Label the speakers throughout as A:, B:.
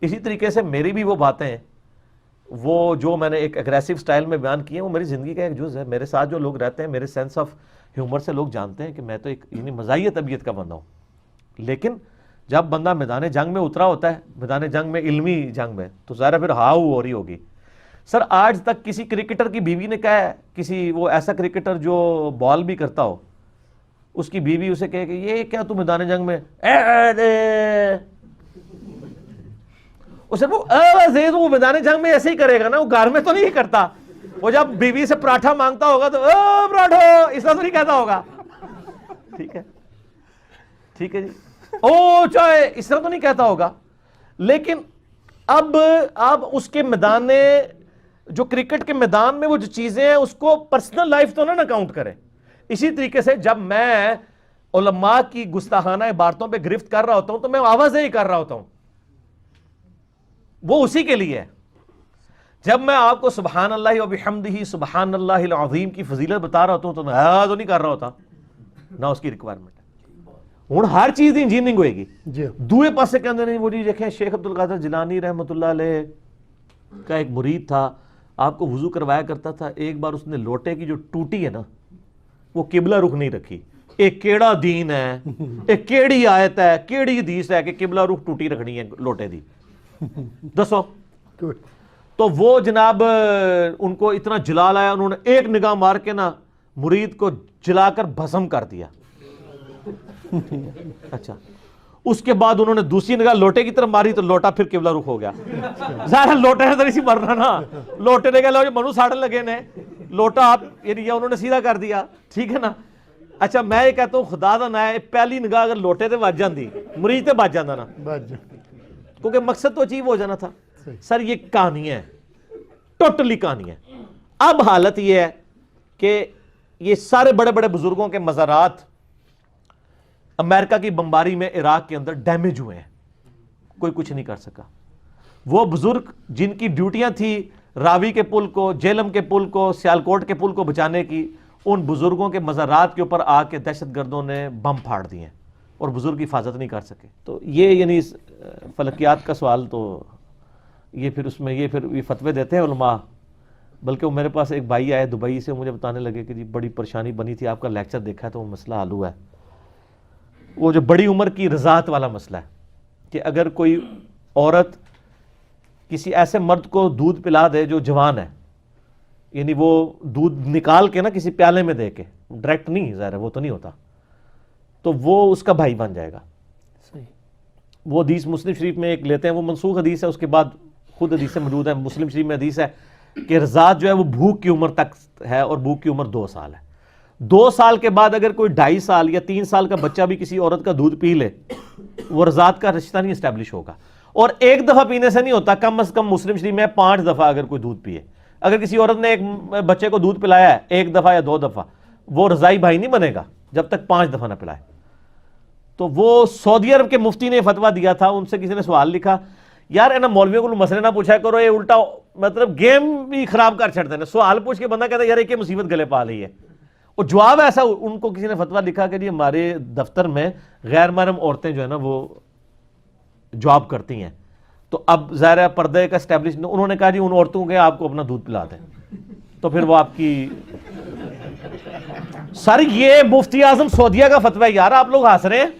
A: اسی طریقے سے میری بھی وہ باتیں ہیں، وہ جو میں نے ایک اگریسو سٹائل میں بیان کی ہیں، وہ میری زندگی کا ایک جز ہے. میرے ساتھ جو لوگ رہتے ہیں، میرے سینس آف ہیومر سے لوگ جانتے ہیں کہ میں تو ایک یعنی مزاحیہ طبیعت کا بندہ ہوں. لیکن جب بندہ میدان جنگ میں اترا ہوتا ہے، میدان جنگ میں، علمی جنگ میں، تو ظاہر پھر ہاؤ ہو رہی ہوگی. سر آج تک کسی کرکٹر کی بیوی نے کہا ہے، کسی وہ ایسا کرکٹر جو بال بھی کرتا ہو، اس کی بیوی اسے کہے کہ یہ کیا تو میدان جنگ میں اسے وہ میدان جنگ میں ایسے ہی کرے گا نا، وہ گھر میں تو نہیں کرتا. وہ جب بیوی سے پراٹھا مانگتا ہوگا تو پراٹھو اس طرح تو نہیں کہتا ہوگا. ٹھیک ہے، ٹھیک ہے جی، او چائے اس طرح تو نہیں کہتا ہوگا. لیکن اب آپ اس کے میدان، جو کرکٹ کے میدان میں وہ جو چیزیں ہیں، اس کو پرسنل لائف تو نہ کاؤنٹ کریں. اسی طریقے سے جب میں علماء کی گستاخانہ عبارتوں پہ گرفت کر رہا ہوتا ہوں تو میں آوازیں ہی کر رہا ہوتا ہوں، وہ اسی کے لیے ہے. جب میں آپ کو سبحان اللہ و بحمدہ سبحان اللہ العظیم کی فضیلت بتا رہا ہوتا ہوں تو میں تو نہیں کر رہا ہوتا، نہ اس کی ریکوائرمنٹ ہے. ہوں ہر چیز دی انجینئرنگ ہوئے گی. دوئے پاسے کے اندر نہیں، وہ جی دیکھیں شیخ عبد القادر جیلانی رحمۃ اللہ علیہ کا ایک مرید تھا، آپ کو وضو کروایا کرتا تھا. ایک بار اس نے لوٹے کی جو ٹوٹی ہے نا، وہ قبلہ رخ نہیں رکھی. ایک کیڑا دین ہے، ایک کیڑی آیت ہے، کیڑی حدیث ہے کہ قبلہ رخ ٹوٹی رکھنی ہے لوٹے دی، دسو. تو وہ جناب ان کو اتنا جلال آیا، انہوں نے ایک نگاہ مار کے نا مرید کو جلا کر بھسم کر دیا. اچھا، اس کے بعد انہوں نے دوسری نگاہ لوٹے کی طرف ماری تو لوٹا پھر قبلہ رخ ہو گیا. ظاہر لوٹے نے تو اسی مرنا نا، لوٹے نے کہا منو ساڑھن لگے نے، لوٹا آپ یعنی انہوں نے سیدھا کر دیا. ٹھیک ہے نا. اچھا میں یہ کہتا ہوں خدا دا نا ہے، پہلی نگاہ اگر لوٹے تے بج جاندی، مرید تے بج جاندا نا، کیونکہ مقصد تو اچیو ہو جانا تھا. سر یہ کہانی ہے، ٹوٹلی کہانی ہے. اب حالت یہ ہے کہ یہ سارے بڑے بڑے بزرگوں کے مزارات امریکہ کی بمباری میں عراق کے اندر ڈیمیج ہوئے ہیں، کوئی کچھ نہیں کر سکا. وہ بزرگ جن کی ڈیوٹیاں تھی راوی کے پل کو، جیلم کے پل کو، سیالکوٹ کے پل کو بچانے کی، ان بزرگوں کے مزارات کے اوپر آ کے دہشت گردوں نے بم پھاڑ دیے اور بزرگ حفاظت نہیں کر سکے. تو یہ یعنی فلکیات کا سوال تو یہ پھر اس میں یہ فتوے دیتے ہیں علماء. بلکہ وہ میرے پاس ایک بھائی آئے دبئی سے، مجھے بتانے لگے کہ جی بڑی پریشانی بنی تھی، آپ کا لیکچر دیکھا ہے تو وہ مسئلہ حل ہوا ہے. وہ جو بڑی عمر کی رضاعت والا مسئلہ ہے کہ اگر کوئی عورت کسی ایسے مرد کو دودھ پلا دے جو جوان ہے، یعنی وہ دودھ نکال کے نا کسی پیالے میں دے کے، ڈائریکٹ نہیں، ظاہر ہے وہ تو نہیں ہوتا، تو وہ اس کا بھائی بن جائے گا. وہ حدیث مسلم شریف میں ایک لیتے ہیں، وہ منسوخ حدیث ہے، اس کے بعد خود حدیث سے موجود ہے. مسلم شریف میں حدیث ہے کہ رضاعت جو ہے وہ بھوک کی عمر تک ہے، اور بھوک کی عمر 2 سال ہے. 2 سال کے بعد اگر کوئی 2.5 سال یا 3 سال کا بچہ بھی کسی عورت کا دودھ پی لے، وہ رضاعت کا رشتہ نہیں اسٹیبلش ہوگا. اور ایک دفعہ پینے سے نہیں ہوتا، کم از کم مسلم شریف میں 5 دفعہ اگر کوئی دودھ پیے. اگر کسی عورت نے ایک بچے کو دودھ پلایا ہے 1 دفعہ یا 2 دفعہ، وہ رضائی بھائی نہیں بنے گا جب تک 5 دفعہ نہ پلائے. تو وہ سعودی عرب کے مفتی نے فتویٰ دیا تھا، ان سے کسی نے سوال لکھا، یار انہاں مولویوں کو مسئلے نہ پوچھا کرو، یہ الٹا مطلب گیم بھی خراب کر چھڑتے ہیں. سوال پوچھ کے بندہ کہتا ہے یار ایک مصیبت گلے پا رہی ہے. اور جواب ایسا، ان کو کسی نے فتویٰ لکھا کہ جی ہمارے دفتر میں غیر محرم عورتیں جو ہے نا وہ جاب کرتی ہیں، تو اب ظاہر ہے پردے کا اسٹیبلش، انہوں نے کہا جی ان عورتوں کے آپ کو اپنا دودھ پلا دیں. تو پھر وہ آپ کی سر یہ مفتی اعظم سعودیہ کا فتویٰ ہے یار، آپ لوگ ہنس رہے ہیں،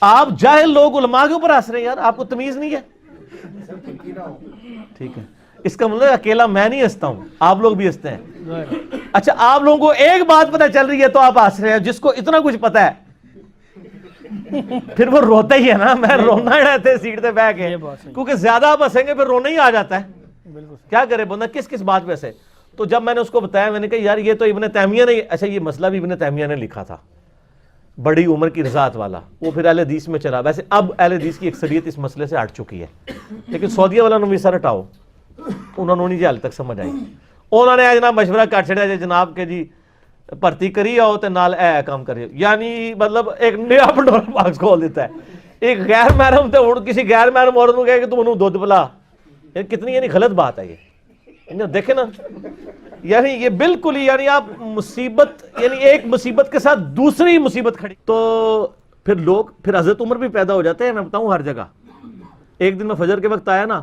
A: آپ جاہل لوگ علماء کے اوپر ہنس رہے ہیں یار، آپ کو تمیز نہیں ہے. ٹھیک ہے، اس کا مطلب اکیلا میں نہیں ہنستا ہوں، آپ لوگ بھی ہنستے ہیں. اچھا آپ لوگوں کو ایک بات پتہ چل رہی ہے تو آپ ہنس رہے ہیں، جس کو اتنا کچھ پتہ ہے پھر وہ روتا ہی ہے نا. میں رونا ہی رہتے سیٹ پہ بیٹھ کے، کیونکہ زیادہ آپ ہنسیں گے پھر رونا ہی آ جاتا ہے. کیا کرے بندہ کس کس بات پہ ہنسے. تو جب میں نے اس کو بتایا، میں نے کہا یار یہ تو ابن تیمیہ نے، اچھا یہ مسئلہ بھی ابن تیمیہ نے لکھا تھا، بڑی عمر کی رضاعت والا، وہ پھر اہل حدیث میں چلا. ویسے اب اہل حدیث کی اکثریت اس مسئلے سے ہٹ چکی ہے، لیکن سعودیہ والا نے بھی سر ہٹاؤ، انہوں نے نہیں حال تک سمجھ آئی. انہوں نے جناب مشورہ کر چھڑیا جناب کہ جی بھرتی کری آؤ تے نال اے کام کری، یعنی مطلب ایک نیا پنڈورا باکس کھول دیتا ہے. ایک غیر محرم تے ہن کسی غیر محرم عورت کو کہے کہ تم انہوں دودھ پلا، کتنی یعنی غلط بات ہے یہ. دیکھیں نا یعنی یہ بالکل ہی یعنی آپ مصیبت، یعنی ایک مصیبت کے ساتھ دوسری مصیبت کھڑی. تو پھر لوگ، پھر حضرت عمر بھی پیدا ہو جاتے ہیں. میں بتاؤں ہر جگہ ایک دن میں فجر کے وقت آیا نا,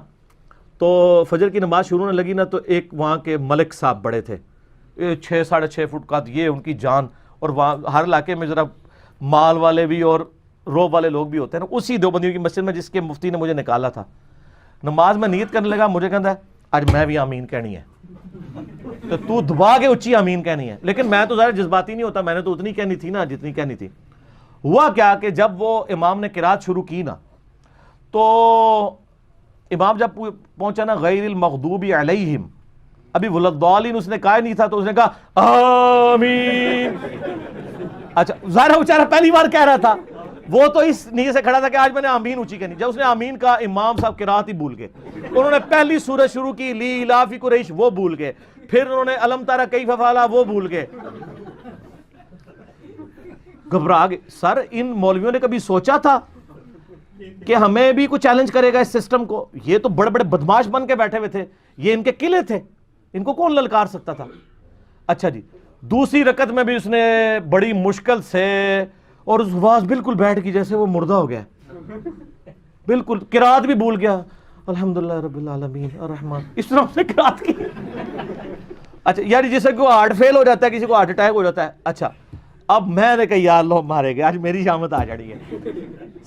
A: تو فجر کی نماز شروع ہونے لگی نا, تو ایک وہاں کے ملک صاحب بڑے تھے, 6-6.5 فٹ قد, یہ ان کی جان, اور وہاں ہر علاقے میں ذرا مال والے بھی اور روب والے لوگ بھی ہوتے ہیں نا. اسی دیوبندیوں کی مسجد میں جس کے مفتی نے مجھے نکالا تھا, نماز میں نیت کرنے لگا, مجھے کہتا ہے آج میں بھی آمین کہنی ہے, تو دبا کے اچھی آمین کہنی ہے. لیکن میں تو ظاہر جذباتی نہیں ہوتا, میں نے تو اتنی کہنی تھی نا جتنی کہنی تھی. ہوا کیا کہ جب وہ امام نے قرات شروع کی نا, تو امام جب پہنچا نا غیر المغضوب علیہم, ابھی ولضالین اس نے کہا نہیں تھا, تو اس نے کہا آمین. اچھا ظاہر ہے بیچارہ پہلی بار کہہ رہا تھا, وہ تو اس نیت سے کھڑا تھا کہ آج میں نے آمین اونچی کہنی. جب اس نے آمین کہا, امام صاحب قرات ہی بھول گئے. انہوں نے پہلی سورت شروع کی لی لاف قریش, وہ بھول گئے. پھر انہوں نے الم تری کیف فعل, وہ بھول گئے. گھبرا گئے. سر ان مولویوں نے کبھی سوچا تھا کہ ہمیں بھی کوئی چیلنج کرے گا اس سسٹم کو؟ یہ تو بڑے بڑے بدماش بن کے بیٹھے ہوئے تھے, یہ ان کے قلعے تھے, ان کو کون للکار سکتا تھا؟ اچھا جی, دوسری رکعت میں بھی اس نے بڑی مشکل سے, اور اس آواز بالکل بیٹھ گئی جیسے وہ مردہ ہو گیا, بالکل قرات بھی بھول گیا, الحمدللہ رب العالمین الرحمن, اس طرح اس نے قرات کی. اچھا یار جیسے کوئی ہارٹ فیل ہو جاتا ہے, کسی کو ہارٹ اٹیک ہو جاتا ہے. اچھا اب میں نے کہا یا اللہ مارے گئے, آج میری شامت آ جڑی ہے.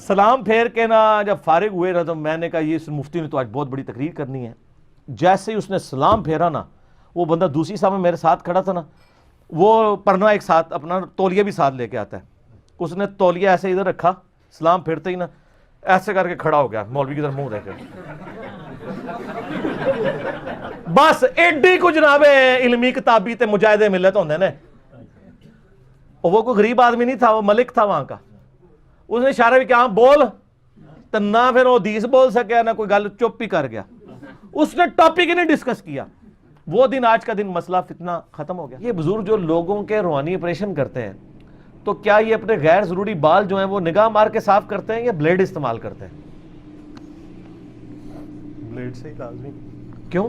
A: سلام پھیر کے نا جب فارغ ہوئے نا, تو میں نے کہا یہ اس مفتی نے تو آج بہت بڑی تقریر کرنی ہے. جیسے ہی اس نے سلام پھیرا نا, وہ بندہ دوسری صاحب میں میرے ساتھ کھڑا تھا نا, وہ پرنا ایک ساتھ اپنا تولیہ بھی ساتھ لے کے آتا ہے, اس نے تولیہ ایسے ادھر رکھا, سلام پھیرتے ہی نا ایسے کر کے کھڑا ہو گیا, مولوی کی طرف منہ دے کے. بس ایڈی کو جناب علمی کتابی تے مجاہدے ملت ہوندے نے. وہ کوئی غریب آدمی نہیں تھا, وہ ملک تھا وہاں کا. اس نے اشارہ بھی کیا بول, تو نہ پھر وہ حدیث بول سکیا نہ کوئی گل, چپ ہی کر گیا. اس نے ٹاپک ہی نہیں ڈسکس کیا. وہ دن آج کا دن مسئلہ فتنہ ختم ہو گیا. یہ بزرگ جو لوگوں کے روحانی آپریشن کرتے ہیں, تو کیا یہ اپنے غیر ضروری بال جو ہیں وہ نگاہ مار کے صاف کرتے ہیں یا بلیڈ استعمال کرتے ہیں؟
B: بلیڈ سے ہی لازمی.
A: کیوں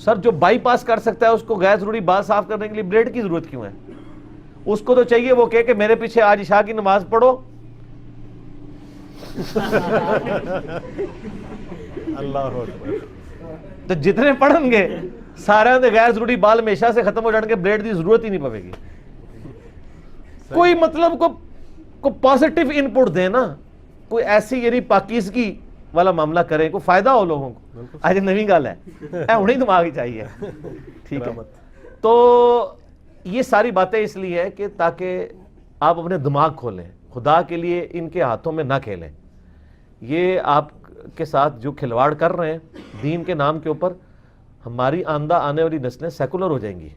A: سر؟ جو بائی پاس کر سکتا ہے اس کو غیر ضروری بال صاف کرنے کے لیے بلیڈ کی ضرورت کیوں ہے؟ اس کو تو چاہیے وہ کہ میرے پیچھے آج عشاء کی نماز پڑھو.
B: اللہ اکبر.
A: تو جتنے پڑھن گے سارے غیر ضروری بال ہمیشہ سے ختم ہو جان گے, بلیڈ کی ضرورت ہی نہیں پڑے گی. کوئی مطلب کو پازیٹیو ان پٹ دے نا, کوئی ایسی یعنی پاکیزگی والا معاملہ کریں, کوئی فائدہ ہو لوگوں کو. آج نئی گل ہے, انہیں دماغ ہی چاہیے. ٹھیک ہے, تو یہ ساری باتیں اس لیے ہے کہ تاکہ آپ اپنے دماغ کھولیں, خدا کے لیے ان کے ہاتھوں میں نہ کھیلیں. یہ آپ کے ساتھ جو کھلواڑ کر رہے ہیں دین کے نام کے اوپر, ہماری آندہ آنے والی نسلیں سیکولر ہو جائیں گی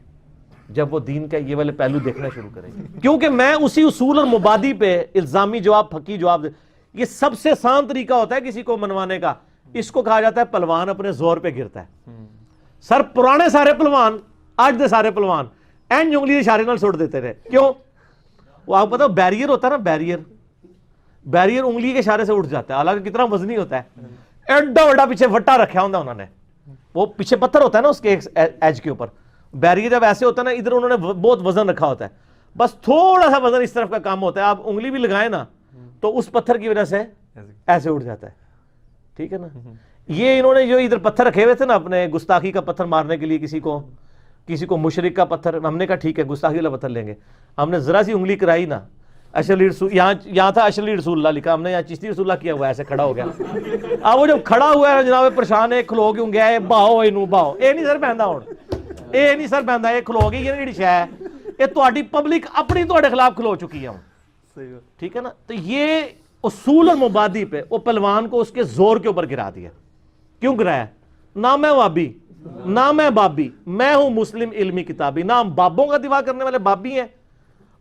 A: جب وہ دین کا یہ والے پہلو دیکھنا شروع کریں گے. کیونکہ میں اسی اصول اور مبادی پہ الزامی جواب, پھکی جواب دے, یہ سب سے آسان طریقہ ہوتا ہے کسی کو منوانے کا. اس کو کہا جاتا ہے پلوان اپنے زور پہ گرتا ہے. سر پرانے سارے پلوان, آج دے سارے پلوان این انگلی اشارے نال سٹ دیتے رہے. کیوں؟ وہ آپ پتا بیریئر ہوتا ہے نا, بیریئر انگلی کے اشارے سے اٹھ جاتا ہے, حالانکہ کتنا وزنی ہوتا ہے. ایڈا وڈا پیچھے وٹا رکھا ہوتا انہوں نے, وہ پیچھے پتھر ہوتا ہے نا اس کے ایج کے اوپر. بیریئر جب ایسے ہوتا ہے نا, ادھر انہوں نے بہت وزن رکھا ہوتا ہے, بس تھوڑا سا وزن اس طرف کا کام ہوتا ہے, آپ انگلی بھی لگائیں نا تو اس پتھر کی وجہ سے ایسے اٹھ جاتا ہے. ٹھیک ہے نا. یہ انہوں نے جو ادھر پتھر رکھے ہوئے تھے نا اپنے گستاخی کا پتھر مارنے کے لیے, کسی کو مشرک کا پتھر, ہم نے کہا ٹھیک ہے گستاخی والا پتھر لیں گے. ہم نے ذرا سی انگلی کرائی نا, اشلی رسول یہاں تھا, اشلی رسول اللہ لکھا, ہم نے یہاں چشتی رسول اللہ کیا ہوا, ایسے کھڑا ہو گیا. اب وہ جب کھڑا ہوا ہے جناب پریشان ہے, کھلو کیوں گیا ہے, باہو اینو باہو, اے نہیں سر بہندا ہوں, اے نہیں سر بہندا, اے کھلو گئی, یہ جڑی شے ہے یہ تہاڈی پبلک اپنی تہاڈے خلاف کھلو چکی ہے. ٹھیک ہے نا. تو یہ اصول اور مبادی پہ وہ پہلوان کو اس کے زور کے اوپر گرا دیا. کیوں گرایا؟ نہ میں وابی نہ میں بابی, میں ہوں مسلم علمی کتابی. نہ ہم بابوں کا دفاع کرنے والے بابی ہیں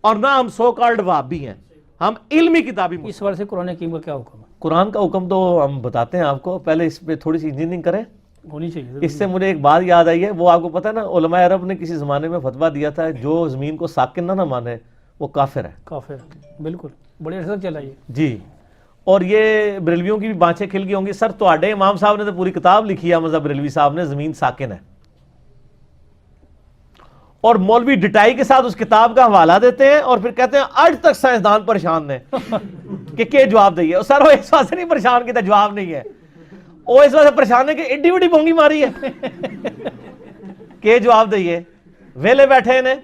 A: اور نہ ہم سو کالڈ وابی ہیں, ہم علمی کتابی.
C: اس وجہ سے قرآن حکیم کا کیا حکم ہے؟
A: قرآن کا حکم تو ہم بتاتے ہیں آپ کو, پہلے اس پہ تھوڑی سی انجینئرنگ کریں.
C: ہونی چاہیے.
A: اس سے مجھے ایک بات یاد آئی ہے, وہ آپ کو پتہ ہے نا, علماء عرب نے کسی زمانے میں فتویٰ دیا تھا جو زمین کو ساکن نہ مانے وہ کافر ہے.
C: کافر, بالکل, بڑے عرصے تک چلا یہ.
A: جی, اور یہ بریلویوں کی بھی بانچیں کھل گئی ہوں گی. سر تواڈے امام صاحب نے تو پوری کتاب لکھی ہے, مذہب بریلوی صاحب نے, زمین ساکن ہے, اور مولوی ڈٹائی کے ساتھ اس کتاب کا حوالہ دیتے ہیں اور پھر کہتے ہیں آج تک سائنسدان پریشان نے. کہ جواب دئیے. سر وہ اس واسطے نہیں پریشان کیتا جواب نہیں ہے, وہ اس واسطے پریشان ہے کہ ایڈی وڈی بونگی ماری ہے کہ جواب دئیے, ویلے بیٹھے نے.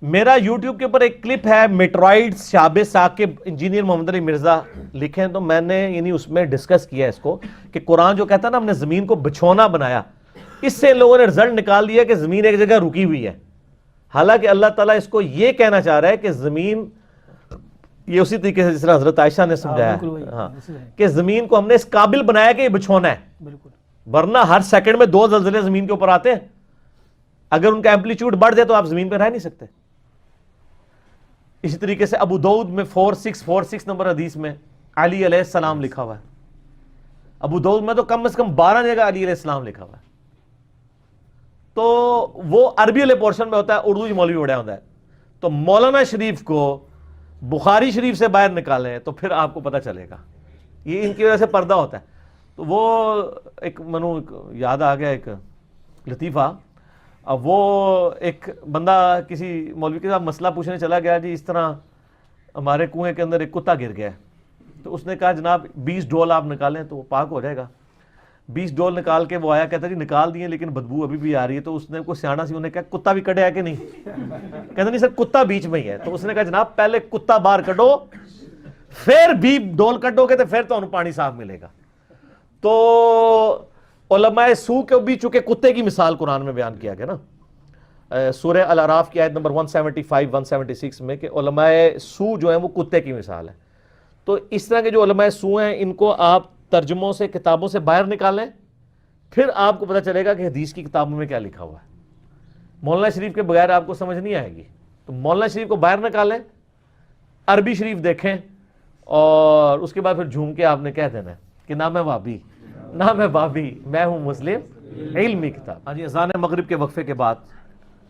A: میرا یوٹیوب کے اوپر ایک کلپ ہے میٹرائڈ شاب ثاقب, انجینئر محمد علی مرزا لکھیں, تو میں نے یعنی اس میں ڈسکس کیا اس کو کہ قرآن جو کہتا ہے نا ہم نے زمین کو بچھونا بنایا, اس سے لوگوں نے رزلٹ نکال دیا کہ زمین ایک جگہ رکی ہوئی ہے. حالانکہ اللہ تعالیٰ اس کو یہ کہنا چاہ رہا ہے کہ زمین, یہ اسی طریقے سے جس طرح حضرت عائشہ نے سمجھایا ہاں کہ زمین کو ہم نے اس قابل بنایا کہ یہ بچھونا ہے,
C: بالکل.
A: ورنہ ہر سیکنڈ میں 2 زلزلے زمین کے اوپر آتے ہیں, اگر ان کا ایمپلیٹیوڈ بڑھ جائے تو آپ زمین پہ رہ نہیں سکتے. اسی طریقے سے ابو داؤد میں 4646 نمبر حدیث میں علی علیہ السلام لکھا ہوا ہے. ابو داؤد میں تو کم از کم 12 جگہ علی علیہ السلام لکھا ہوا ہے. تو وہ عربی والے پورشن میں ہوتا ہے, اردو جو مولوی اڑیا ہوتا ہے. تو مولانا شریف کو بخاری شریف سے باہر نکالیں تو پھر آپ کو پتہ چلے گا, یہ ان کی وجہ سے پردہ ہوتا ہے. تو وہ ایک منو یاد آ گیا ایک لطیفہ. اب وہ ایک بندہ کسی مولوی کے ساتھ مسئلہ پوچھنے چلا گیا, جی اس طرح ہمارے کنویں کے اندر ایک کتا گر گیا ہے. تو اس نے کہا جناب 20 ڈول آپ نکالیں تو وہ پاک ہو جائے گا. 20 ڈول نکال کے وہ آیا, کہتا جی نکال دیے لیکن بدبو ابھی بھی آ رہی ہے. تو اس نے کوئی سیانا سی انہیں کہا کتا بھی کٹے ہے کہ نہیں, کہتا نہیں سر کتا بیچ میں ہی ہے. تو اس نے کہا جناب پہلے کتا باہر کٹو, پھر بھی ڈول کٹو گے تو پھر تو پانی صاف ملے گا. تو علماء سو کے بھی چونکہ کتے کی مثال قرآن میں بیان کیا گیا نا سورہ الاعراف کی آیت نمبر 175 176 میں, کہ علماء سو جو ہیں وہ کتے کی مثال ہے. تو اس طرح کے جو علماء سو ہیں ان کو آپ ترجموں سے کتابوں سے باہر نکالیں, پھر آپ کو پتہ چلے گا کہ حدیث کی کتابوں میں کیا لکھا ہوا ہے. مولانا شریف کے بغیر آپ کو سمجھ نہیں آئے گی. تو مولانا شریف کو باہر نکالیں, عربی شریف دیکھیں, اور اس کے بعد پھر جھوم کے آپ نے کہہ دینا ہے کہ نہ میں وہابی نہ میں بابی, میں ہوں مسلم علمی کتاب. ہاں جی, اذان مغرب کے وقفے کے بعد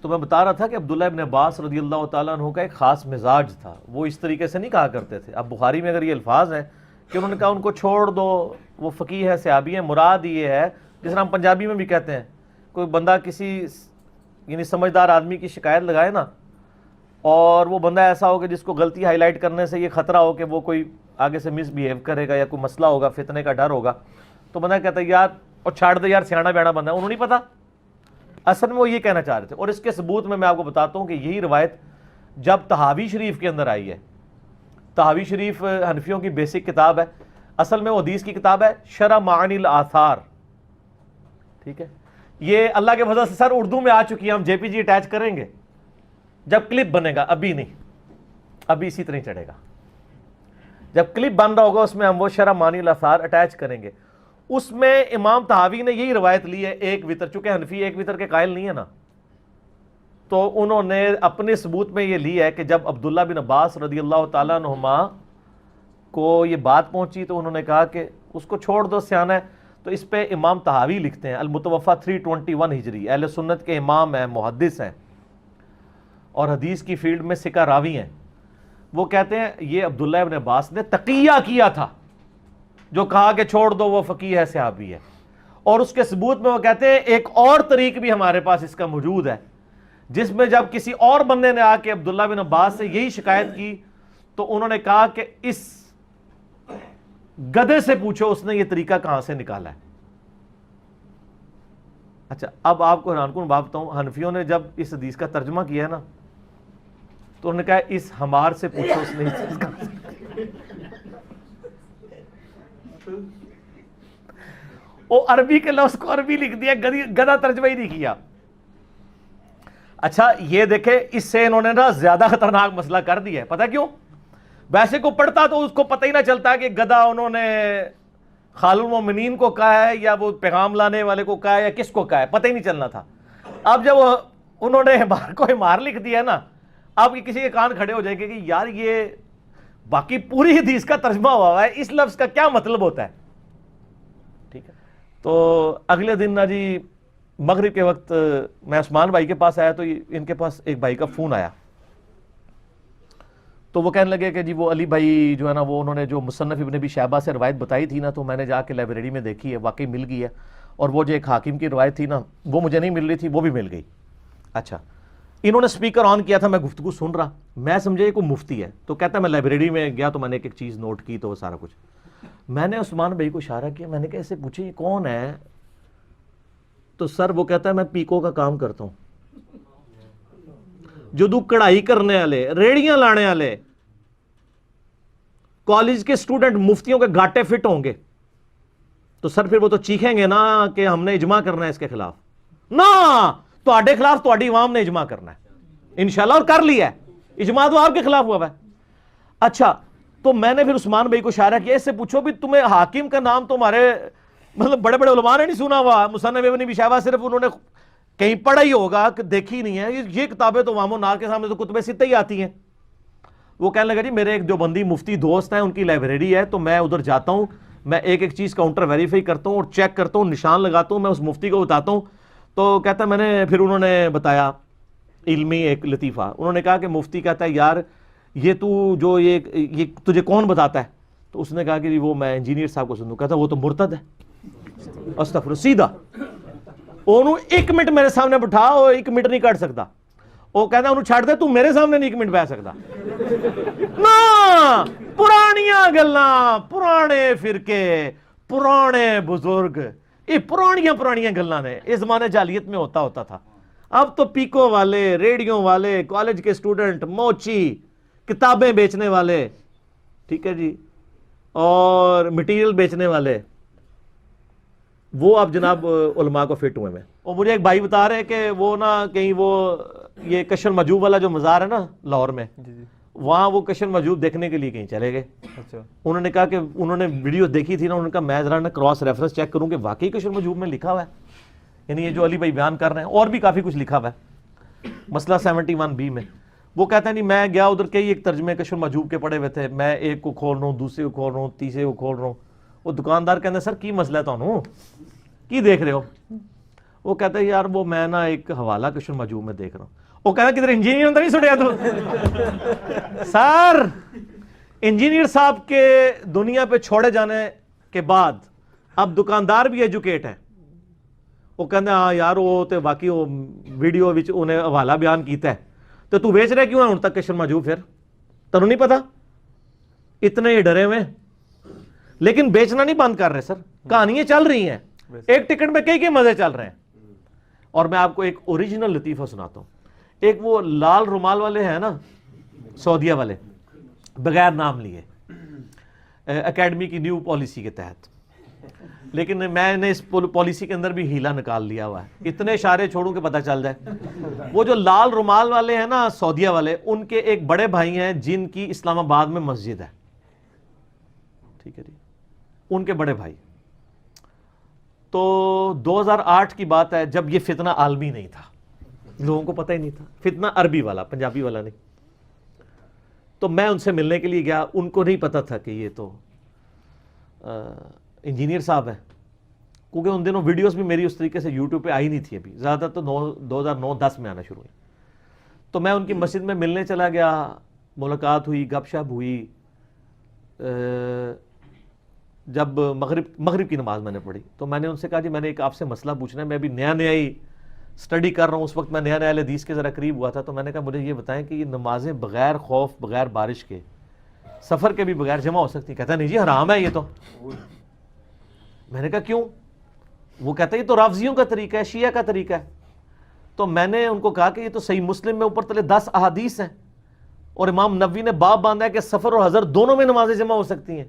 A: تو میں بتا رہا تھا کہ عبداللہ ابن عباس رضی اللہ تعالیٰ عنہ کا ایک خاص مزاج تھا. وہ اس طریقے سے نہیں کہا کرتے تھے. اب بخاری میں اگر یہ الفاظ ہیں کہ انہوں نے کہا ان کو چھوڑ دو, وہ فقیہ ہے صحابی ہیں, مراد یہ ہے جس طرح ہم پنجابی میں بھی کہتے ہیں, کوئی بندہ کسی یعنی سمجھدار آدمی کی شکایت لگائے نا, اور وہ بندہ ایسا ہو کہ جس کو غلطی ہائی لائٹ کرنے سے یہ خطرہ ہو کہ وہ کوئی آگے سے مس بیہیو کرے گا یا کوئی مسئلہ ہوگا, فتنے کا ڈر ہوگا, تو بندہ کہتا ہے یار اور چھاڑ دے یار, سیاڑا بیاڑا بندہ ہے, انہوں نہیں پتا. اصل میں وہ یہ کہنا چاہ رہے تھے. اور اس کے ثبوت میں آپ کو بتاتا ہوں کہ یہی روایت جب طحاوی شریف کے اندر آئی ہے. طحاوی شریف حنفیوں کی بیسک کتاب ہے, اصل میں وہ حدیث کی کتاب ہے, شرح معانی الآثار. ٹھیک ہے, یہ اللہ کے فضل سے سر اردو میں آ چکی ہے, ہم جے پی جی اٹیچ کریں گے جب کلپ بنے گا, ابھی نہیں, ابھی اسی طرح چڑھے گا. جب کلپ بن رہا ہوگا اس میں ہم وہ شرح معانی الآثار اٹیچ کریں گے. اس میں امام طحاوی نے یہی روایت لی ہے, ایک وتر, چونکہ حنفی ایک وتر کے قائل نہیں ہے نا, تو انہوں نے اپنے ثبوت میں یہ لی ہے کہ جب عبداللہ بن عباس رضی اللہ تعالیٰ عنہما کو یہ بات پہنچی تو انہوں نے کہا کہ اس کو چھوڑ دو, سیانا ہے. تو اس پہ امام طحاوی لکھتے ہیں, المتوفا 321 ہجری, اہل سنت کے امام ہیں, محدث ہیں, اور حدیث کی فیلڈ میں سکہ راوی ہیں. وہ کہتے ہیں یہ عبداللہ ابن عباس نے تقیہ کیا تھا, جو کہا کہ چھوڑ دو وہ فقیہ ہے صحابی ہے. اور اس کے ثبوت میں وہ کہتے ہیں ایک اور طریق بھی ہمارے پاس اس کا موجود ہے, جس میں جب کسی اور بندے نے آ کے عبداللہ بن عباس سے یہی شکایت کی تو انہوں نے کہا کہ اس گدھے سے پوچھو اس نے یہ طریقہ کہاں سے نکالا ہے. اچھا, اب آپ کو حیران کن بات بتاؤں, حنفیوں نے جب اس حدیث کا ترجمہ کیا ہے نا تو انہوں نے کہا اس ہمار سے پوچھو اس نے وہ عربی کے لفظ کو عربی لکھ دیا, گدھا ترجمہ ہی نہیں کیا. اچھا یہ دیکھیں, اس سے انہوں نے نا زیادہ خطرناک مسئلہ کر دیا ہے. پتہ کیوں؟ ویسے کو پڑھتا تو اس کو پتہ ہی نہ چلتا کہ گدھا انہوں نے خال المومنین کو کہا ہے یا وہ پیغام لانے والے کو کہا ہے یا کس کو کہا ہے, پتہ ہی نہیں چلنا تھا. اب جب انہوں نے ہمار کو ہمار لکھ دیا نا, آپ کی کسی کے کان کھڑے ہو جائیں گے کہ یار یہ باقی پوری حدیث کا ترجمہ ہوا ہے, اس لفظ کا کیا مطلب ہوتا ہے. ٹھیک ہے, تو اگلے دن نا جی مغرب کے وقت میں عثمان بھائی کے پاس آیا تو ان کے پاس ایک بھائی کا فون آیا, تو وہ کہنے لگے کہ جی وہ علی بھائی جو ہے نا وہ انہوں نے جو مصنف ابن ابی شیبہ سے روایت بتائی تھی نا, تو میں نے جا کے لائبریری میں دیکھی ہے, واقعی مل گئی ہے, اور وہ جو ایک حاکم کی روایت تھی نا وہ مجھے نہیں مل رہی تھی, وہ بھی مل گئی. اچھا, انہوں نے اسپیکر آن کیا تھا, میں گفتگو سن رہا, میں سمجھے یہ کوئی مفتی ہے, تو کہتا ہے میں لائبریری میں گیا تو میں نے ایک چیز نوٹ کی, تو وہ سارا کچھ. میں نے عثمان بھائی کو اشارہ کیا, میں نے کہا اسے پوچھے یہ کون ہے, تو سر وہ کہتا ہے میں پیکو کا کام کرتا ہوں. جو کڑھائی کرنے والے, ریڑیاں لانے والے, کالج کے اسٹوڈنٹ مفتیوں کے گھاٹے فٹ ہوں گے, تو سر پھر وہ تو چیخیں گے نا کہ ہم نے اجماع کرنا ہے اس کے خلاف. نا تواڈے خلاف تواڈی عوام نے اجماع کرنا ہے انشاءاللہ, اور کر لیا ہے اجماع, تو آپ کے خلاف ہوا ہے. اچھا, تو میں نے پھر عثمان بھائی کو اشارہ کیا, اس سے پوچھو بھی تمہیں حاکم کا نام تمہارے مطلب بڑے بڑے علماء نے نہیں سنا ہوا, مصنف ابن ابی شیبہ صرف انہوں نے کہیں پڑھا ہی ہوگا کہ دیکھی نہیں ہے, یہ کتابیں تو عوام الناس کے سامنے تو کتب ستہ ہی آتی ہیں. وہ کہنے لگا جی میرے ایک دیوبندی مفتی دوست ہیں, ان کی لائبریری ہے, تو میں ادھر جاتا ہوں, میں ایک ایک چیز کاؤنٹر ویریفائی کرتا ہوں اور چیک کرتا ہوں, نشان لگاتا ہوں, میں اس مفتی کو بتاتا ہوں. تو کہتا ہے میں نے پھر انہوں نے بتایا علمی ایک لطیفہ, انہوں نے کہا کہ مفتی کہتا ہے یار یہ تو جو یہ تجھے کون بتاتا ہے, تو اس نے کہا کہ وہ میں انجینئر صاحب کو سنوں. کہتا وہ تو مرتد ہے. استغفر, سیدھا انہوں 1 منٹ میرے سامنے بٹھا, وہ 1 منٹ نہیں کٹ سکتا. وہ کہتا انہوں چھاڑ دے, تو میرے سامنے نہیں 1 منٹ بیٹھ سکتا. نا پرانیاں گلاں, پرانے فرقے, پرانے بزرگ, یہ پرانیاں گلاں نے, اس زمانے جاہلیت میں ہوتا تھا. اب تو پیکو والے, ریڈیوں والے, کالج کے اسٹوڈنٹ, موچی, کتابیں بیچنے والے, ٹھیک ہے جی, اور مٹیریل بیچنے والے, وہ اب جناب علماء کو فٹ ہوئے میں. اور مجھے ایک بھائی بتا رہے ہیں کہ وہ نا کہیں وہ یہ کشر مجوب والا جو مزار ہے نا لاہور میں, وہاں وہ کشر مجوب دیکھنے کے لیے کہیں چلے گئے. انہوں نے کہا کہ انہوں نے ویڈیو دیکھی تھی نا, انہوں نے کہا میں ذرا کراس ریفرنس چیک کروں کہ واقعی کشر مجوب میں لکھا ہوا ہے, یعنی یہ جو علی بھائی بیان کر رہے ہیں, اور بھی کافی کچھ لکھا ہوا ہے مسئلہ 71B میں. وہ کہتا ہے نہیں میں گیا ادھر, کئی ایک ترجمے کشر مجوب کے پڑے ہوئے تھے, میں ایک کو کھول رہا ہوں, دوسرے کو کھول رہا ہوں, تیسرے کو کھول رہا ہوں. وہ دکاندار کہتے ہیں سر کی مسئلہ ہے تانوں, کی دیکھ رہے ہو؟ وہ کہتا ہے یار وہ میں نا ایک حوالہ کشر مجوب میں دیکھ رہا ہوں. وہ کہتا ہے کدھر انجینئر تو نہیں سٹیا تو سر انجینئر صاحب کے دنیا پہ چھوڑے جانے کے بعد اب دکاندار بھی ایجوکیٹ ہے. وہ کہتے ہیں ہاں یار وہ تو باقی وہ ویڈیو وچ انہیں حوالہ بیان کیتا ہے, تو تو بیچ رہے کیوں ہے ان تک کشر مجوب؟ پھر تنوں نہیں پتا, اتنے ہی ڈرے ہوئے, لیکن بیچنا نہیں بند کر رہے سر, کہانیاں چل رہی ہیں, ایک ٹکٹ میں کئی مزے چل رہے ہیں. اور میں آپ کو ایک اوریجنل لطیفہ سناتا ہوں. ایک وہ لال رومال والے ہیں نا سعودیہ والے, بغیر نام لیے, اکیڈمی کی نیو پالیسی کے تحت, لیکن میں نے اس پالیسی کے اندر بھی ہیلا نکال لیا ہوا ہے, اتنے اشارے چھوڑوں کہ پتہ چل جائے. وہ جو لال رومال والے ہیں نا سعودیہ والے, ان کے ایک بڑے بھائی ہیں جن کی اسلام آباد میں مسجد ہے, ٹھیک ہے جی, ان کے بڑے بھائی. تو 2008 کی بات ہے جب یہ فتنہ عالمی نہیں تھا, لوگوں کو پتہ ہی نہیں تھا, فتنہ عربی والا, پنجابی والا نہیں. تو میں ان سے ملنے کے لیے گیا, ان کو نہیں پتا تھا کہ یہ تو انجینئر صاحب ہیں, کیونکہ ان دنوں ویڈیوز بھی میری اس طریقے سے یوٹیوب پہ آئی نہیں تھی ابھی, زیادہ تو 2009-10 میں آنا شروع ہوئی. تو میں ان کی مسجد میں ملنے چلا گیا, ملاقات ہوئی, گپ شپ ہوئی. جب مغرب کی نماز میں نے پڑھی تو میں نے ان سے کہا جی میں نے ایک آپ سے مسئلہ پوچھنا ہے, میں ابھی نیا ہی سٹڈی کر رہا ہوں, اس وقت میں نیا حدیث کے ذرا قریب ہوا تھا. تو میں نے کہا مجھے یہ بتائیں کہ یہ نمازیں بغیر خوف, بغیر بارش کے, سفر کے بھی بغیر جمع ہو سکتی؟ کہتا نہیں جی حرام ہے یہ تو. میں نے کہا کیوں؟ وہ کہتا ہے یہ تو رافضیوں کا طریقہ ہے, شیعہ کا طریقہ ہے. تو میں نے ان کو کہا کہ یہ تو صحیح مسلم میں اوپر تلے 10 احادیث ہیں, اور امام نووی نے باب باندھا ہے کہ سفر اور حضر دونوں میں نمازیں جمع ہو سکتی ہیں.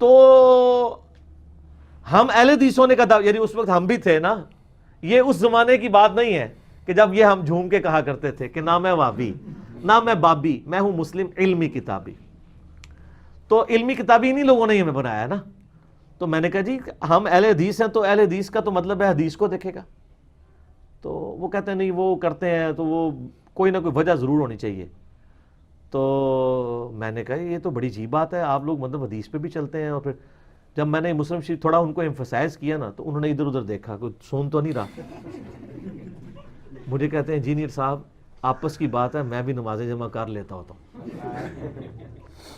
A: تو ہم اہل حدیث ہونے کا یعنی اس وقت ہم بھی تھے نا, یہ اس زمانے کی بات نہیں ہے کہ جب یہ ہم جھوم کے کہا کرتے تھے کہ نہ میں وابی نہ میں بابی, میں ہوں مسلم علمی کتابی. تو علمی کتابی انہی لوگوں نے ہی ہمیں بنایا ہے نا. تو میں نے کہا جی ہم اہل حدیث ہیں, تو اہل حدیث کا تو مطلب ہے حدیث کو دیکھے گا. تو وہ کہتے ہیں نہیں وہ کرتے ہیں تو وہ کوئی نہ کوئی وجہ ضرور ہونی چاہیے. تو میں نے کہا یہ تو بڑی عجیب بات ہے, آپ لوگ مطلب حدیث پہ بھی چلتے ہیں. اور پھر جب میں نے مسلم شریف تھوڑا ان کو ایمفسائز کیا نا, تو انہوں نے ادھر ادھر دیکھا, کوئی سن تو نہیں رہا. مجھے کہتے ہیں انجینئر صاحب آپس کی بات ہے, میں بھی نمازیں جمع کر لیتا ہوتا ہوں.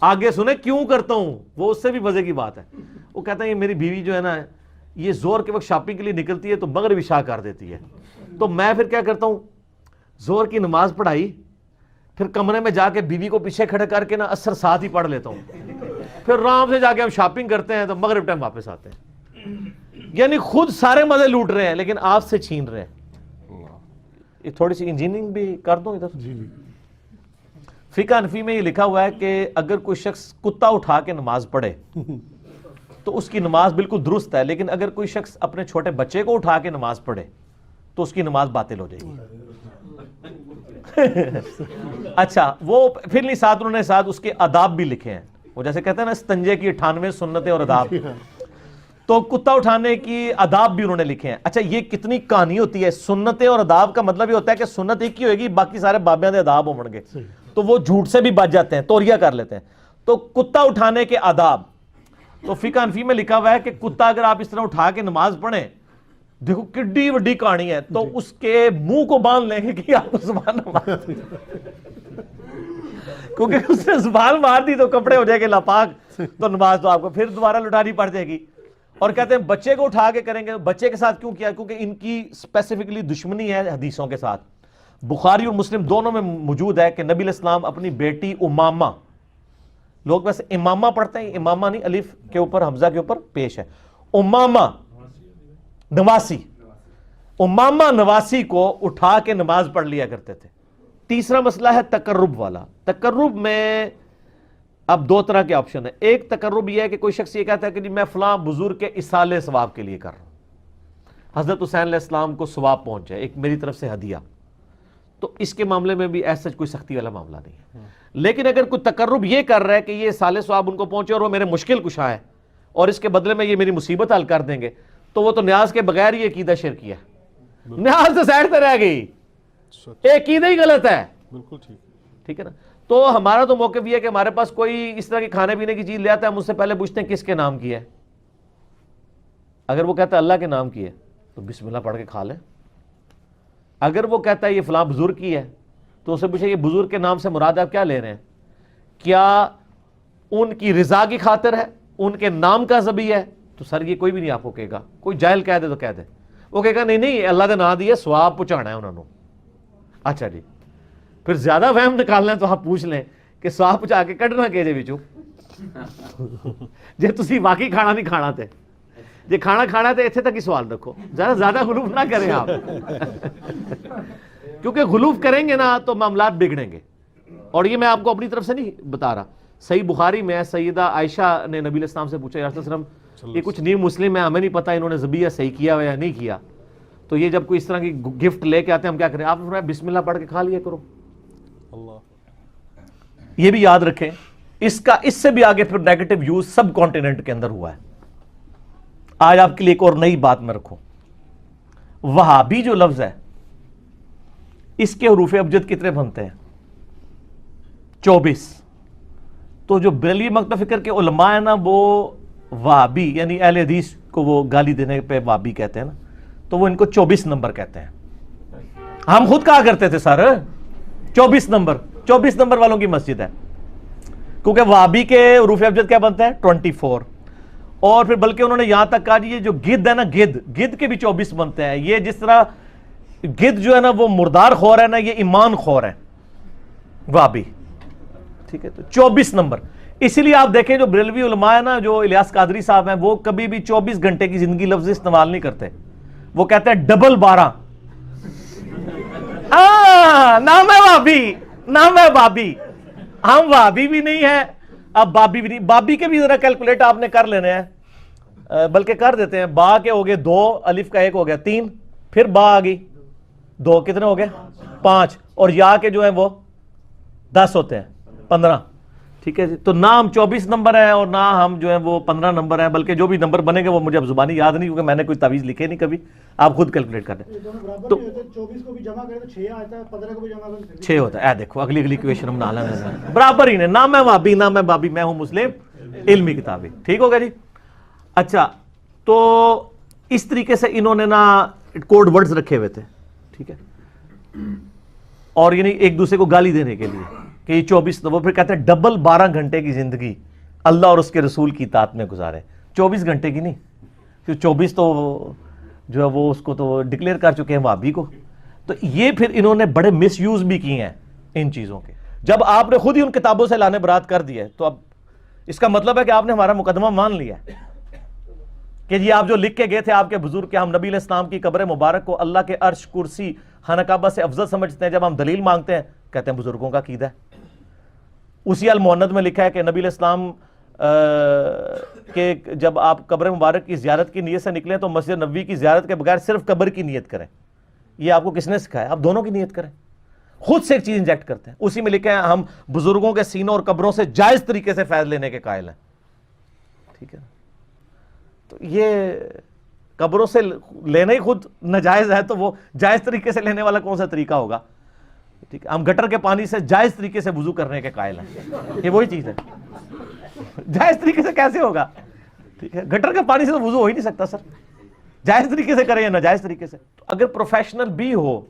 A: آگے سنیں کیوں کرتا ہوں, وہ اس سے بھی مزے کی بات ہے. وہ کہتا ہے یہ میری بیوی جو ہے نا, یہ زور کے وقت شاپنگ کے لیے نکلتی ہے تو مغرب عشاء کر دیتی ہے. تو میں پھر کیا کرتا ہوں, زور کی نماز پڑھائی، پھر کمرے میں جا کے بیوی کو پیچھے کھڑے کر کے نا اثر ساتھ ہی پڑھ لیتا ہوں، پھر آرام سے جا کے ہم شاپنگ کرتے ہیں تو مغرب ٹائم واپس آتے ہیں. یعنی خود سارے مزے لوٹ رہے ہیں لیکن آپ سے چھین رہے ہیں. یہ تھوڑی سی انجینئرنگ بھی کر دوں ادھر. فقہ حنفی میں یہ لکھا ہوا ہے کہ اگر کوئی شخص کتا اٹھا کے نماز پڑھے تو اس کی نماز بالکل درست ہے، لیکن اگر کوئی شخص اپنے چھوٹے بچے کو اٹھا کے نماز پڑھے تو اس کی نماز باطل ہو جائے گی. اچھا وہ پھر نہیں ساتھ انہوں نے ساتھ اس کے آداب بھی لکھے ہیں. وہ جیسے کہتے ہیں نا استنجے کی 98 سنتیں اور آداب، تو کتا اٹھانے کی آداب بھی انہوں نے لکھے ہیں. اچھا یہ کتنی کہانی ہوتی ہے. سنتیں اور آداب کا مطلب یہ ہوتا ہے کہ سنت ایک ہی ہوئے گی، باقی سارے بابیاں دے آداب ہوں گے، تو وہ جھوٹ سے بھی بچ جاتے ہیں، توریہ کر لیتے ہیں. تو کتا اٹھانے کے آداب، تو فقہ حنفی میں لکھا ہوا ہے کہ کتا اگر آپ اس طرح اٹھا کے نماز پڑھیں، دیکھو کڈی وڈی کہانی ہے، تو اس کے منہ کو باندھ لیں گے کہ آپ کو زبان نہ مار دی، کیونکہ اس نے زبان مار دی تو کپڑے ہو جائے گے لاپاک، تو نماز تو آپ کو پھر دوبارہ لٹانی پڑ جائے گی. اور کہتے ہیں بچے کو اٹھا کے کریں گے. بچے کے ساتھ کیوں کیا؟ کیونکہ ان کی اسپیسیفکلی دشمنی ہے حدیثوں کے ساتھ. بخاری اور مسلم دونوں میں موجود ہے کہ نبی علیہ السلام اپنی بیٹی امامہ، لوگ ویسے امامہ پڑھتے ہیں، امامہ نہیں، الف کے اوپر حمزہ کے اوپر پیش ہے، امامہ نواسی، امامہ نواسی کو اٹھا کے نماز پڑھ لیا کرتے تھے. تیسرا مسئلہ ہے تقرب والا. تقرب میں اب دو طرح کے آپشن ہیں. ایک تقرب یہ ہے کہ کوئی شخص یہ کہتا ہے کہ میں فلاں بزرگ کے اصالے ثواب کے لیے کر رہا ہوں، حضرت حسین علیہ السلام کو ثواب پہنچ جائے، ایک میری طرف سے ہدیہ. تو اس کے معاملے میں بھی ایسا کوئی سختی والا معاملہ نہیں ہے. لیکن اگر کوئی تقرب یہ کر رہا ہے کہ یہ اصالے ثواب ان کو پہنچے اور وہ میرے مشکل کشا ہے اور اس کے بدلے میں یہ میری مصیبت حل کر دیں گے، تو وہ تو نیاز کے بغیر ہی عقیدہ شرکی ہے. نیاز تو سائڈ پہ رہ گئی، عقیدہ ہی غلط ہے.
B: بالکل
A: ٹھیک ہے نا. تو ہمارا تو موقف یہ ہے کہ ہمارے پاس کوئی اس طرح کی کھانے پینے کی چیز لے آتا ہے، ہم اس سے پہلے پوچھتے ہیں کس کے نام کی ہے. اگر وہ کہتا ہے اللہ کے نام کی ہے تو بسم اللہ پڑھ کے کھا لیں. اگر وہ کہتا ہے یہ فلاں بزرگ کی ہے تو اسے پوچھے یہ بزرگ کے نام سے مراد آپ کیا لے رہے ہیں؟ کیا ان کی رضا کی خاطر ہے، ان کے نام کا ذبیح ہے؟ تو سر یہ کوئی بھی نہیں آپ کو کہے گا. کوئی جاہل کہہ دے تو کہہ دے، وہ کہے گا نہیں نہیں اللہ کا نام دیا ثواب پہنچانا ہے انہوں نے. اچھا جی، پھر زیادہ وہم نکالنا ہے تو آپ پوچھ لیں کہ ثواب پہنچا کے کڈنا کہ جے وچوں جے تسی واقعی کھانا نہیں کھانا تے، جے کھانا کھانا تے اتنے تک ہی سوال رکھو، زیادہ غلوف نہ کریں آپ کیونکہ غلوف کریں گے نا تو معاملات بگڑیں گے. اور یہ میں آپ کو اپنی طرف سے نہیں بتا رہا. صحیح بخاری میں سیدہ عائشہ نے نبی علیہ السلام سے پوچھا یا رسول اللہ علیہ وسلم یہ کچھ نیو مسلم ہے، ہمیں نہیں پتا انہوں نے ذبیحہ صحیح کیا ہوا یا نہیں کیا، تو یہ جب کوئی اس طرح کی گفٹ لے کے آتے ہیں ہم کیا کریں؟ آپ نے فرمایا بسم اللہ پڑھ کے کھا لیا کرو. یہ بھی یاد رکھیں. اس سے بھی آگے پھر نیگیٹو یوز سب کانٹیننٹ کے اندر ہوا ہے. آج آپ کے لیے ایک اور نئی بات میں رکھوں. وہابی جو لفظ ہے اس کے حروف ابجد کتنے بنتے ہیں؟ 24. تو جو بریلوی مکتب فکر کے علماء ہیں نا وہ وہابی یعنی اہل حدیث کو وہ گالی دینے پہ وہابی کہتے ہیں نا، تو وہ ان کو 24 نمبر کہتے ہیں. ہم خود کہا کرتے تھے سر 24 نمبر والوں کی مسجد ہے، کیونکہ وہابی کے حروف ابجد کیا بنتے ہیں؟ 24. اور پھر بلکہ انہوں نے یہاں تک کہا یہ جو گدھ ہے نا، گدھ کے بھی 24 بنتے ہیں. یہ جس طرح گدھ جو ہے نا وہ مردار خور ہے نا، یہ ایمان خور ہے وہابی. ٹھیک ہے، تو 24 نمبر. اسی لیے آپ دیکھیں جو بریلوی علماء ہے نا، جو الیاس قادری صاحب ہیں، وہ کبھی بھی 24 گھنٹے کی زندگی لفظ استعمال نہیں کرتے. وہ کہتے ہیں ڈبل 12. نام ہے وہابی، نام ہے بابی. ہم وہابی بھی نہیں ہیں، اب بابی بھی نہیں. بابی کے بھی ذرا کیلکولیٹ آپ نے کر لینے ہیں، بلکہ کر دیتے ہیں. با کے ہو گئے 2، الف کا 1 ہو گیا 3، پھر با آ گئی 2، کتنے ہو گئے 5، اور یا کے جو ہیں وہ 10 ہوتے ہیں 15. ٹھیک ہے جی. تو نہ ہم 24 نمبر ہیں اور نہ ہم جو ہیں وہ 15 نمبر ہیں، بلکہ جو بھی نمبر بنے گے وہ مجھے اب زبانی یاد نہیں کیونکہ میں نے کوئی تعویذ لکھے نہیں کبھی. آپ خود کیلکولیٹ کر دیں. تو
D: 24 کو بھی جمع کریں تو 6 آتا ہے، 15 کو بھی جمع کریں تو
A: 6 ہوتا ہے. دیکھو اگلی کویشن ہم نہ لینا برابر ہی نہیں. نہ میں وہابی نہ میں بابی، میں ہوں مسلم علمی کتابی. ٹھیک ہوگا جی. اچھا، تو اس طریقے سے انہوں نے نا کوڈ ورڈز رکھے ہوئے تھے. ٹھیک ہے، اور یعنی ایک دوسرے کو گالی دینے کے لیے کہ یہ 24. وہ پھر کہتے ہیں ڈبل 12 گھنٹے کی زندگی اللہ اور اس کے رسول کی اطاعت میں گزارے. 24 گھنٹے کی نہیں، کیونکہ 24 تو جو ہے وہ اس کو تو ڈکلیئر کر چکے ہیں وہابی کو. تو یہ پھر انہوں نے بڑے مس یوز بھی کیے ہیں ان چیزوں کے. جب آپ نے خود ہی ان کتابوں سے لانے برات کر دیا ہے تو اب اس کا مطلب ہے کہ آپ نے ہمارا مقدمہ مان لیا ہے کہ جی آپ جو لکھ کے گئے تھے آپ کے بزرگ کہ ہم نبی علیہ السلام کی قبر مبارک کو اللہ کے عرش کرسی خانہ کعبہ سے افضل سمجھتے ہیں. جب ہم دلیل مانگتے ہیں کہتے ہیں بزرگوں کا عقیدہ ہے. اسی المعند میں لکھا ہے کہ نبی علیہ السلام کہ جب آپ قبر مبارک کی زیارت کی نیت سے نکلیں تو مسجد نبوی کی زیارت کے بغیر صرف قبر کی نیت کریں. یہ آپ کو کس نے سکھایا؟ آپ دونوں کی نیت کریں. خود سے ایک چیز انجیکٹ کرتے ہیں. اسی میں لکھا ہے ہم بزرگوں کے سینوں اور قبروں سے جائز طریقے سے فیض لینے کے قائل ہیں. ٹھیک ہے نا؟ تو یہ قبروں سے لینا ہی خود ناجائز ہے تو وہ جائز طریقے سے لینے والا کون سا طریقہ ہوگا؟ ٹھیک ہے. ہم گٹر کے پانی سے جائز طریقے سے وضو کرنے کے قائل ہیں. یہ وہی چیز ہے. جائز طریقے سے کیسے ہوگا؟ ٹھیک ہے. گٹر کے پانی سے تو وضو ہو ہی نہیں سکتا سر. جائز طریقے سے کریں یا ناجائز طریقے سے. اگر پروفیشنل بھی ہو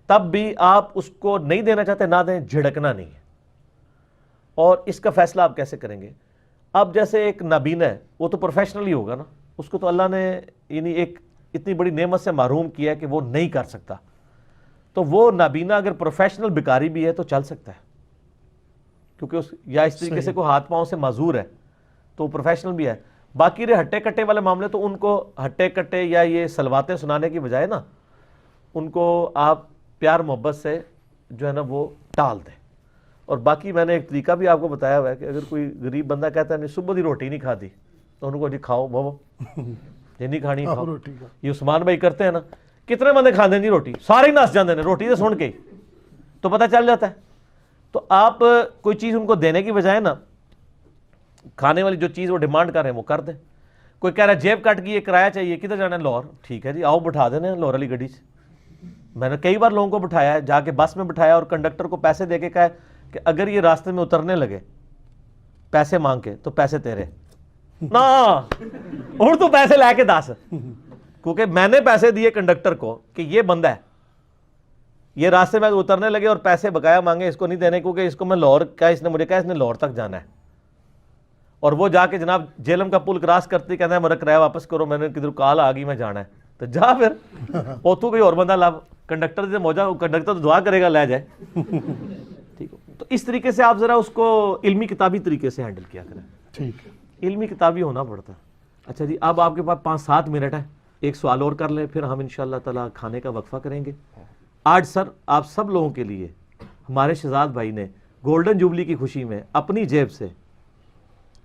A: تب بھی آپ اس کو نہیں دینا چاہتے نہ دیں. جھڑکنا نہیں ہے. اور اس کا فیصلہ آپ کیسے کریں گے؟ اب جیسے ایک نابینا ہے وہ تو پروفیشنل ہی ہوگا نا. اس کو تو اللہ نے یعنی ایک اتنی بڑی نعمت سے محروم کیا کہ وہ نہیں کر سکتا. تو وہ نابینا اگر پروفیشنل بیکاری بھی ہے تو چل سکتا ہے کیونکہ یا اس طریقے سے کوئی ہاتھ پاؤں سے معذور ہے تو وہ پروفیشنل بھی ہے. باقی رہے ہٹے کٹے والے معاملے تو ان کو ہٹے کٹے یا یہ سلواتیں سنانے کی بجائے نا ان کو آپ پیار محبت سے جو ہے نا وہ ٹال دیں. اور باقی میں نے ایک طریقہ بھی آپ کو بتایا ہوا ہے کہ اگر کوئی غریب بندہ کہتا ہے نہیں صبح دی روٹی نہیں کھاتی تو ان کو جی کھاؤ بابا یہ نہیں کھانی کھاؤ. یہ عثمان بھائی کرتے ہیں نا. کتنے بندے کھاندے جی روٹی؟ سارے ہی نس جاندے نے روٹی سے سن کے تو پتہ چل جاتا ہے. تو آپ کوئی چیز ان کو دینے کی بجائے نا کھانے والی جو چیز وہ ڈیمانڈ کر رہے ہیں وہ کر دیں. کوئی کہہ رہا ہے جیب کٹ کی یہ کرایہ چاہیے کدھر جانا ہے؟ لاہور. ٹھیک ہے جی آؤ بٹھا دینا لاہور والی گڈی سے. میں نے کئی بار لوگوں کو بٹھایا ہے جا کے بس میں بٹھایا اور کنڈکٹر کو پیسے دے کے کہا کہ اگر یہ راستے میں اترنے لگے پیسے مانگ کے تو پیسے تیرے نا اور تو پیسے لے کے دس کیونکہ میں نے پیسے دیے کنڈکٹر کو کہ یہ بندہ ہے یہ راستے میں اترنے لگے اور پیسے بقایا مانگے اس کو نہیں دینے کیونکہ اس کو میں لاہور کا اس نے مجھے کہا اس نے لاہور تک جانا ہے. اور وہ جا کے جناب جیلم کا پل کراس کرتے کہتا ہے میرا کرایہ واپس کرو میں نے کدھر کال آ گئی میں جانا ہے. تو جا پھر اوتھو کوئی اور بندہ لاب کنڈکٹر سے موجہ کنڈکٹر تو دعا کرے گا لے جائے. ٹھیک ہے. تو اس طریقے سے آپ ذرا اس کو علمی کتابی طریقے سے ہینڈل کیا کریں.
B: ٹھیک ہے.
A: علمی کتابی ہونا پڑتا ہے. اچھا جی اب آپ کے پاس 5-7 منٹ ہے. ایک سوال اور کر لیں پھر ہم انشاءاللہ تعالی کھانے کا وقفہ کریں گے. آج سر آپ سب لوگوں کے لیے ہمارے شہزاد بھائی نے گولڈن جوبلی کی خوشی میں اپنی جیب سے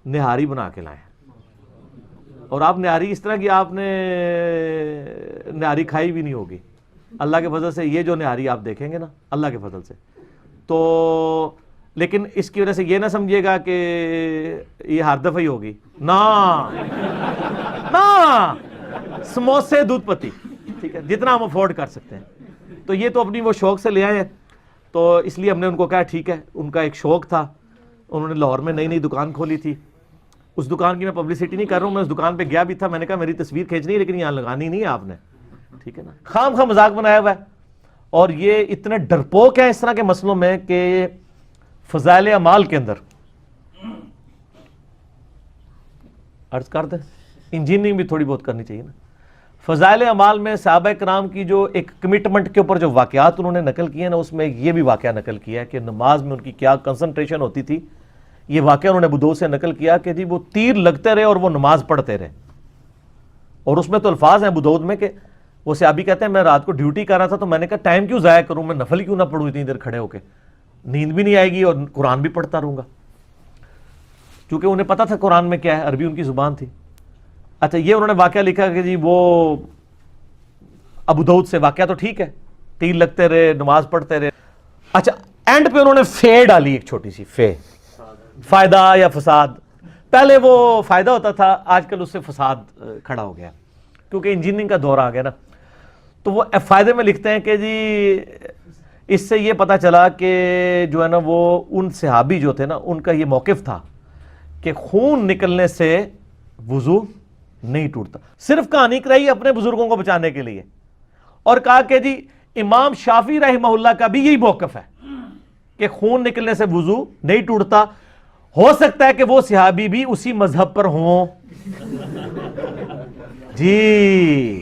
A: نہاری بنا کے لائے. اور آپ نہاری اس طرح کی آپ نے نہاری کھائی بھی نہیں ہوگی. اللہ کے فضل سے یہ جو نہاری آپ دیکھیں گے نا اللہ کے فضل سے تو لیکن اس کی وجہ سے یہ نہ سمجھیے گا کہ یہ ہر دفعہ ہی ہوگی. نا سموسے دودھ پتی ٹھیک ہے جتنا ہم افورڈ کر سکتے ہیں. تو یہ تو اپنی وہ شوق سے لے آئے ہیں تو اس لیے ہم نے ان کو کہا ٹھیک ہے. ان کا ایک شوق تھا انہوں نے لاہور میں نئی دکان کھولی تھی. اس دکان کی میں پبلسٹی نہیں کر رہا ہوں میں اس دکان پہ گیا بھی تھا. میں نے کہا میری تصویر کھینچنی ہے لیکن یہاں لگانی نہیں ہے آپ نے. ٹھیک ہے نا. خام خواہ مذاق بنایا ہوا ہے. اور یہ اتنے ڈرپوک ہیں اس طرح کے مسئلوں میں کہ فضائل اعمال کے اندر عرض کر دیں انجینئرنگ بھی تھوڑی بہت کرنی چاہیے نا. فضائل اعمال میں صحابہ کرام کی جو ایک کمٹمنٹ کے اوپر جو واقعات انہوں نے نقل کیے نا اس میں یہ بھی واقعہ نقل کیا ہے کہ نماز میں ان کی کیا کنسنٹریشن ہوتی تھی. یہ واقعہ انہوں نے ابو داؤد سے نقل کیا کہ جی وہ تیر لگتے رہے اور وہ نماز پڑھتے رہے. اور اس میں تو الفاظ ہیں ابو داؤد میں کہ وہ صحابی کہتے ہیں میں رات کو ڈیوٹی کر رہا تھا تو میں نے کہا ٹائم کیوں ضائع کروں میں نفل کیوں نہ پڑھوں اتنی دیر کھڑے ہو کے نیند بھی نہیں آئے گی اور قرآن بھی پڑھتا رہوں گا کیونکہ انہیں پتا تھا قرآن میں کیا ہے عربی ان کی زبان تھی. اچھا یہ انہوں نے واقعہ لکھا کہ جی وہ ابو داؤد سے واقعہ تو ٹھیک ہے تیر لگتے رہے نماز پڑھتے رہے. اچھا اینڈ پہ انہوں نے فے ڈالی ایک چھوٹی سی فے فائدہ یا فساد. پہلے وہ فائدہ ہوتا تھا آج کل اس سے فساد کھڑا ہو گیا کیونکہ انجینئرنگ کا دور آ گیا نا. تو وہ فائدے میں لکھتے ہیں کہ جی اس سے یہ پتہ چلا کہ جو ہے نا وہ ان صحابی جو تھے نا ان کا یہ موقف تھا کہ خون نکلنے سے وضو نہیں ٹوٹتا. صرف کہانی کرائی اپنے بزرگوں کو بچانے کے لیے اور کہا کہ جی امام شافعی رحمہ اللہ کا بھی یہی موقف ہے کہ خون نکلنے سے وضو نہیں ٹوٹتا. ہو سکتا ہے کہ وہ صحابی بھی اسی مذہب پر ہوں. جی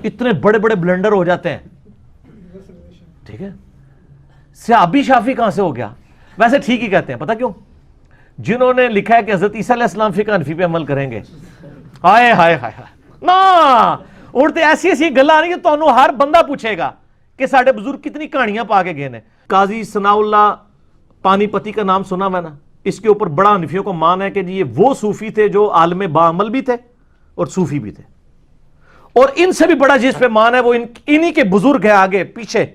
A: اتنے بڑے بڑے بلنڈر ہو جاتے ہیں ٹھیک ہے, صحابی شافی کہاں سے ہو گیا؟ ویسے ٹھیک ہی کہتے ہیں, پتہ کیوں؟ جنہوں نے لکھا ہے کہ حضرت عیسیٰ علیہ السلام فقہ حنفی پہ عمل کریں گے, ہائے ہائے ہائے نا, اڑتے ایسی ایسی گلاں نہیں کہ تانوں ہر بندہ پوچھے گا کہ ساڈے بزرگ کتنی کہانیاں پا کے گئے نے. قاضی ثناء اللہ پانی پتی کا نام سنا میں نا, اس کے اوپر بڑا حنفیوں کو مان ہے کہ جی یہ وہ صوفی تھے جو عالم باعمل بھی تھے اور صوفی بھی تھے, اور ان سے بھی بڑا جس پہ مان ہے وہ انہی کے بزرگ ہیں آگے پیچھے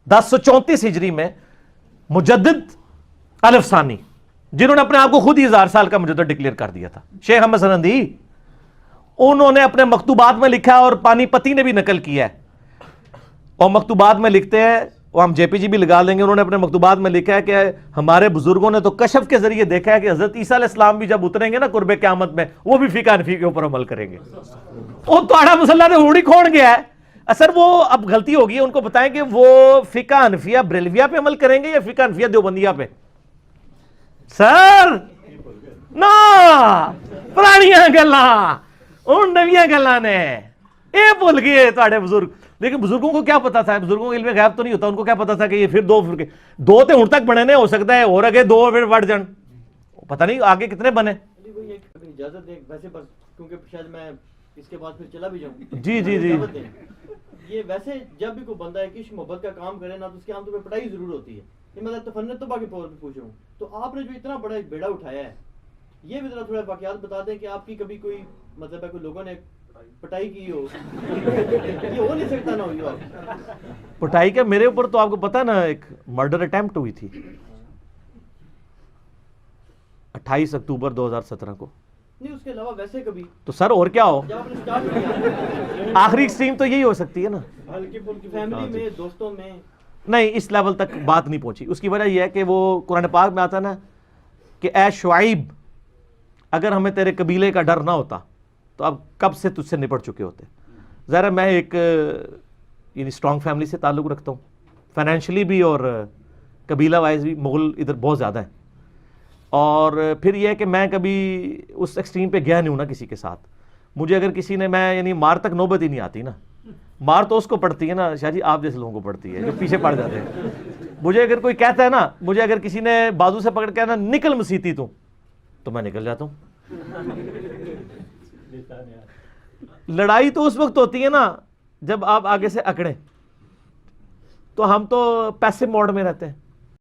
A: 1034 ہجری میں مجدد الف ثانی, جنہوں نے اپنے آپ کو خود ہی 1000 سال کا مجدد ڈکلیئر کر دیا تھا, شیخ احمد سنندی. انہوں نے اپنے مکتوبات میں لکھا اور پانی پتی نے بھی نقل کیا ہے, اور مکتوبات میں لکھتے ہیں, وہ ہم جے پی جی بھی لگا لیں گے, انہوں نے اپنے مکتوبات میں لکھا ہے کہ ہمارے بزرگوں نے تو کشف کے ذریعے دیکھا ہے کہ حضرت عیسیٰ علیہ السلام بھی جب اتریں گے نا قرب قیامت میں, وہ بھی فقہ حنفی کے اوپر عمل کریں گے. وہ توڑا مسلح نے ہوڑی کھوڑ گیا ہے. اثر وہ اب غلطی ہوگی ہے, ان کو بتائیں کہ وہ فقہ حنفیہ بریلویہ پہ عمل کریں گے یا فقہ حنفیہ دیوبندیہ پہ. سر نا پرانیاں گلاں ان نویاں گلاں نے اے بھول گئے تواڈے بزرگ. لیکن بزرگوں کو کیا پتا تھا, بزرگوں کو علم غیب تو نہیں ہوتا, ان کو کیا پتا تھا کہ یہ پھر دو تے ہن تک بنے نے, ہو سکتا ہے اور اگے دو پھر بڑھ جان, پتہ نہیں آگے کتنے بنے.
E: اجازت دیں ویسے, بس کیونکہ شاید میں اس کے بعد پھر چلا بھی جاؤں.
A: جی جی جی.
E: یہ ویسے جب بھی کوئی بندہ ہے عشق محبت کا کام کرے نا, تو اس کے عام طور پہ پڑھائی ضرور ہوتی ہے. یہ میں تفنن تو باقی طور پہ پوچھ رہا ہوں, تو آپ نے جو اتنا بڑا ایک بیڑا اٹھایا ہے, یہ بھی ذرا تھوڑا واقعات بتا دیں کہ آپ کی کبھی کوئی مطلب ہے کوئی لوگوں نے پٹائی کی ہو. یہ ہو نہیں سکتا نہ ہوئی ہو آپ
A: پٹائی کا. میرے اوپر تو آپ کو پتا نا ایک مرڈر اٹیمپٹ ہوئی تھی 28 اکتوبر 2017 کو.
E: نہیں, اس کے علاوہ ویسے کبھی
A: تو سر اور کیا ہو,
E: جب آپ نے سٹارٹ کیا
A: آخری ایکسٹریم تو یہی ہو سکتی ہے نا.
E: فیملی میں, دوستوں میں
A: نہیں, اس لیول تک بات نہیں پہنچی. اس کی وجہ یہ ہے کہ وہ قرآن پاک میں آتا نا کہ اے شعیب, اگر ہمیں تیرے قبیلے کا ڈر نہ ہوتا تو اب کب سے تجھ سے نپٹ چکے ہوتے. ظاہر میں ایک یعنی اسٹرانگ فیملی سے تعلق رکھتا ہوں, فائنینشلی بھی اور قبیلہ وائز بھی. مغل ادھر بہت زیادہ ہیں, اور پھر یہ ہے کہ میں کبھی اس ایکسٹریم پہ گیا نہیں ہوں نا کسی کے ساتھ. مجھے اگر کسی نے, میں یعنی مار تک نوبت ہی نہیں آتی نا, مار تو اس کو پڑتی ہے نا شاہ جی, آپ جیسے لوگوں کو پڑتی ہے جو پیچھے پڑ جاتے ہیں. مجھے اگر کوئی کہتا ہے نا, مجھے اگر کسی نے بازو سے پکڑ کے نا نکل مسیتی تو میں نکل جاتا ہوں. لڑائی تو اس وقت ہوتی ہے نا جب آپ آگے سے اکڑیں, تو ہم تو پیسے موڈ میں رہتے ہیں.